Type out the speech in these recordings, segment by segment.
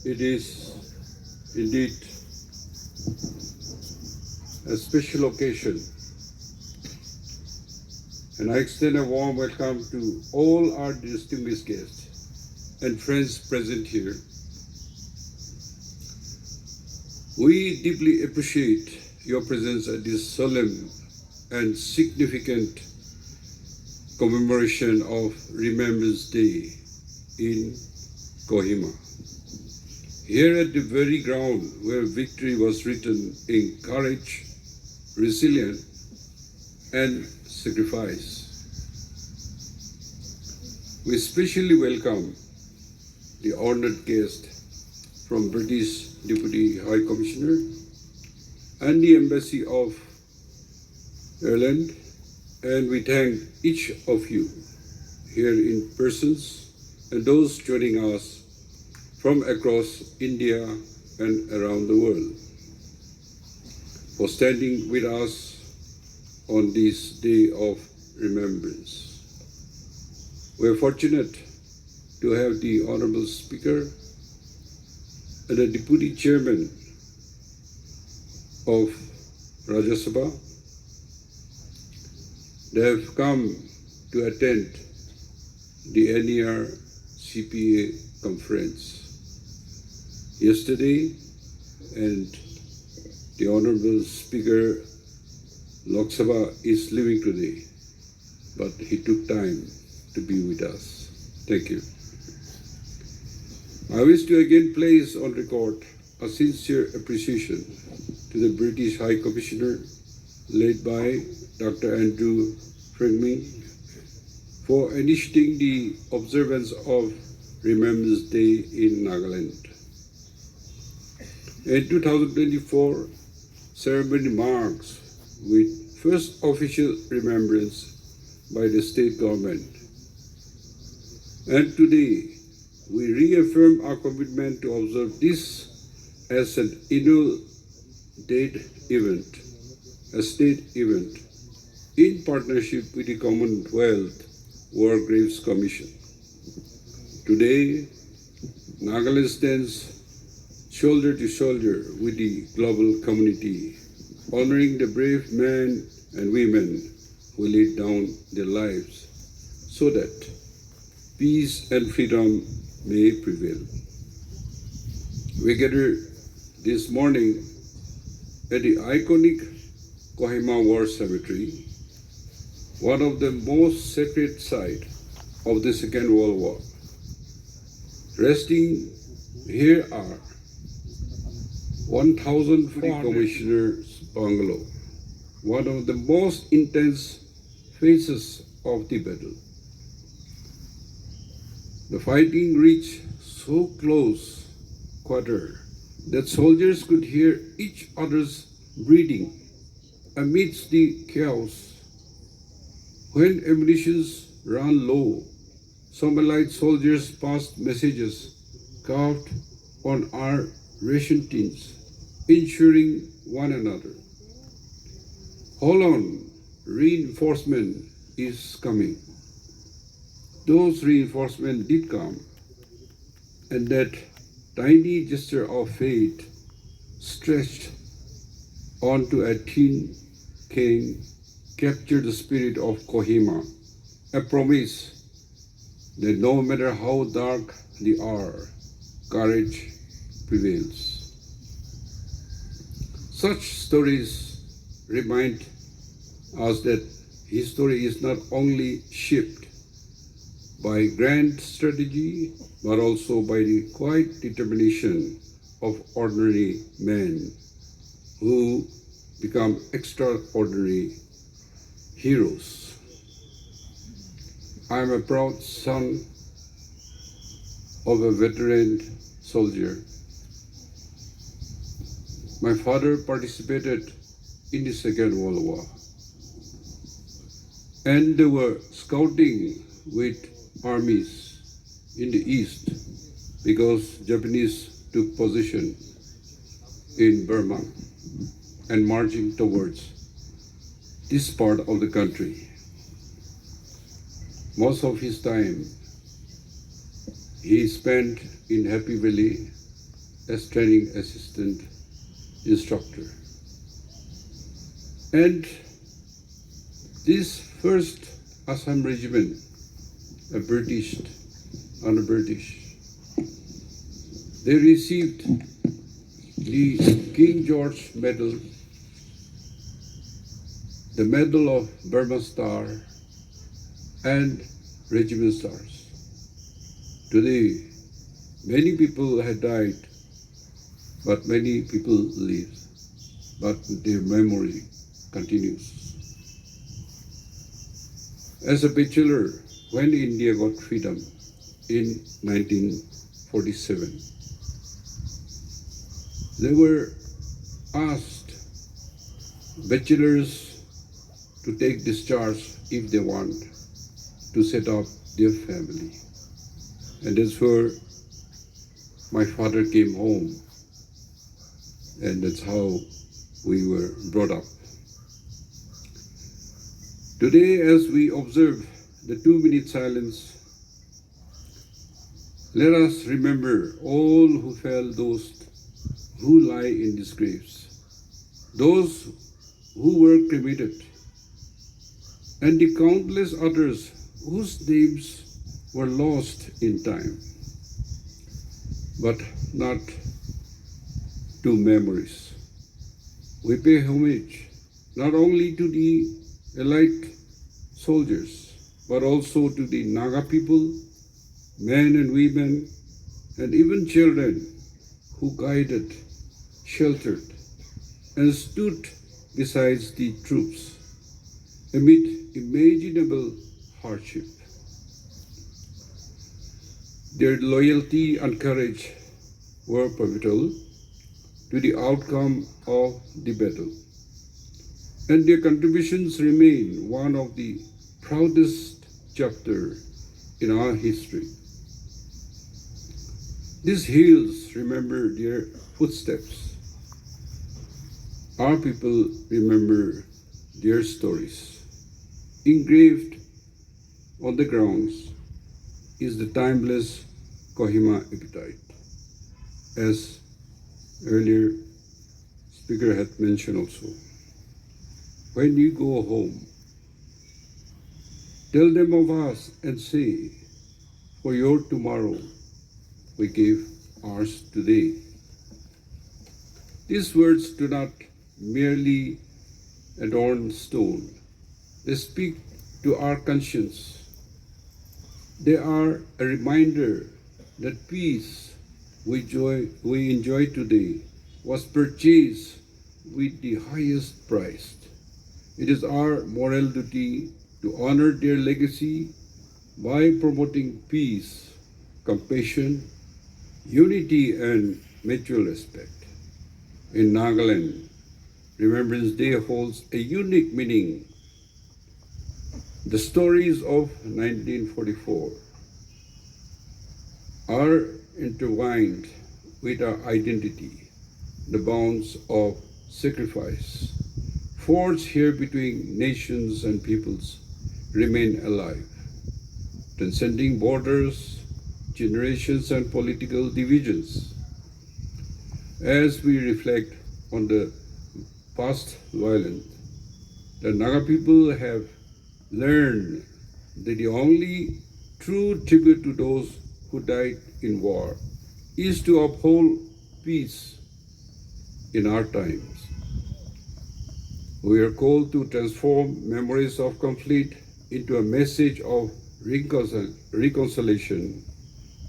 It is indeed a special occasion, and I extend a warm welcome to all our distinguished guests and friends present here. We deeply appreciate your presence at this solemn and significant commemoration of Remembrance Day in Kohima. Here at the very ground where victory was written in courage, resilience, and sacrifice. We especially welcome the honored guest from British Deputy High Commissioner and the Embassy of Ireland, and we thank each of you here in persons and those joining us from across India and around the world for standing with us on this day of remembrance. We are fortunate to have the Honorable Speaker and the Deputy Chairman of Rajya Sabha. They have come to attend the NER CPA conference yesterday, and the Honorable Speaker Lok Sabha is leaving today, but he took time to be with us. Thank you. I wish to again place on record a sincere appreciation to the British High Commissioner, led by Dr. Andrew Fregmin, for initiating the observance of Remembrance Day in Nagaland. In 2024, ceremony marks with first official remembrance by the state government. And today, we reaffirm our commitment to observe this as an annual state event, in partnership with the Commonwealth War Graves Commission. Today, Nagaland stands shoulder to shoulder with the global community, honoring the brave men and women who laid down their lives so that peace and freedom may prevail. We gather this morning at the iconic Kohima War Cemetery, one of the most sacred sites of the Second World War. Resting here are 1,040 commissioners' bungalow, one of the most intense phases of the battle. The fighting reached so close quarter that soldiers could hear each other's breathing amidst the chaos. When ammunition ran low, some Allied soldiers passed messages carved on our ration tins, ensuring one another, "Hold on, reinforcement is coming." Those reinforcements did come, and that tiny gesture of faith stretched onto a tin can captured the spirit of Kohima, a promise that no matter how dark the hour, courage prevails. Such stories remind us that history is not only shaped by grand strategy, but also by the quiet determination of ordinary men who become extraordinary heroes. I am a proud son of a veteran soldier. My father participated in the Second World War, and they were scouting with armies in the east because Japanese took position in Burma and marching towards this part of the country. Most of his time he spent in Happy Valley as training assistant instructor. And this first Assam regiment, under British, they received the King George Medal, the Medal of Burma Star, and regiment stars. Today, many people had died, but many people live, but their memory continues. As a bachelor, when India got freedom in 1947, they were asked bachelors to take discharge if they want to set up their family. And that's where my father came home, and that's how we were brought up. Today, as we observe the 2-minute silence, let us remember all who fell, those who lie in these graves, those who were cremated, and the countless others whose names were lost in time, but not to memories. We pay homage not only to the elite soldiers, but also to the Naga people, men and women, and even children who guided, sheltered, and stood beside the troops amid imaginable hardship. Their loyalty and courage were pivotal to the outcome of the battle, and their contributions remain one of the proudest chapters in our history. These hills remember their footsteps. Our people remember their stories. Engraved on the grounds is the timeless Kohima epitaph. As earlier speaker had mentioned also, when you go home, tell them of us and say, for your tomorrow, we gave ours today. These words do not merely adorn stone. They speak to our conscience. They are a reminder that peace we enjoy today was purchased with the highest price. It is our moral duty to honor their legacy by promoting peace, compassion, unity, and mutual respect. In Nagaland, Remembrance Day holds a unique meaning. The stories of 1944 are intertwined with our identity. The bonds of sacrifice forged here between nations and peoples remain alive, transcending borders, generations, and political divisions. As we reflect on the past violence, the Naga people have learned that the only true tribute to those who died in war is to uphold peace in our times. We are called to transform memories of conflict into a message of reconciliation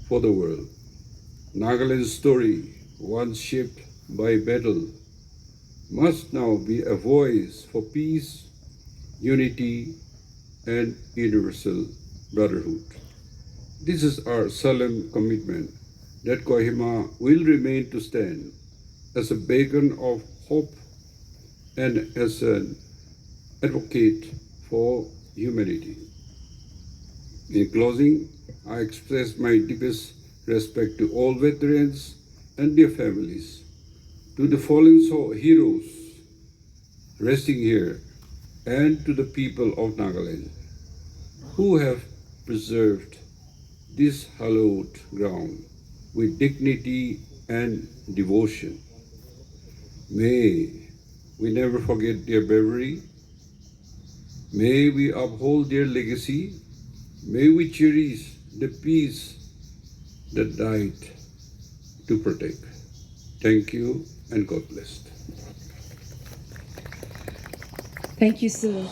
for the world. Nagaland's story, once shaped by battle, must now be a voice for peace, unity, and universal brotherhood. This is our solemn commitment that Kohima will remain to stand as a beacon of hope and as an advocate for humanity. In closing, I express my deepest respect to all veterans and their families, to the fallen heroes resting here, and to the people of Nagaland who have preserved this hallowed ground with dignity and devotion. May we never forget their bravery. May we uphold their legacy. May we cherish the peace that died to protect. Thank you and God bless. Thank you, sir.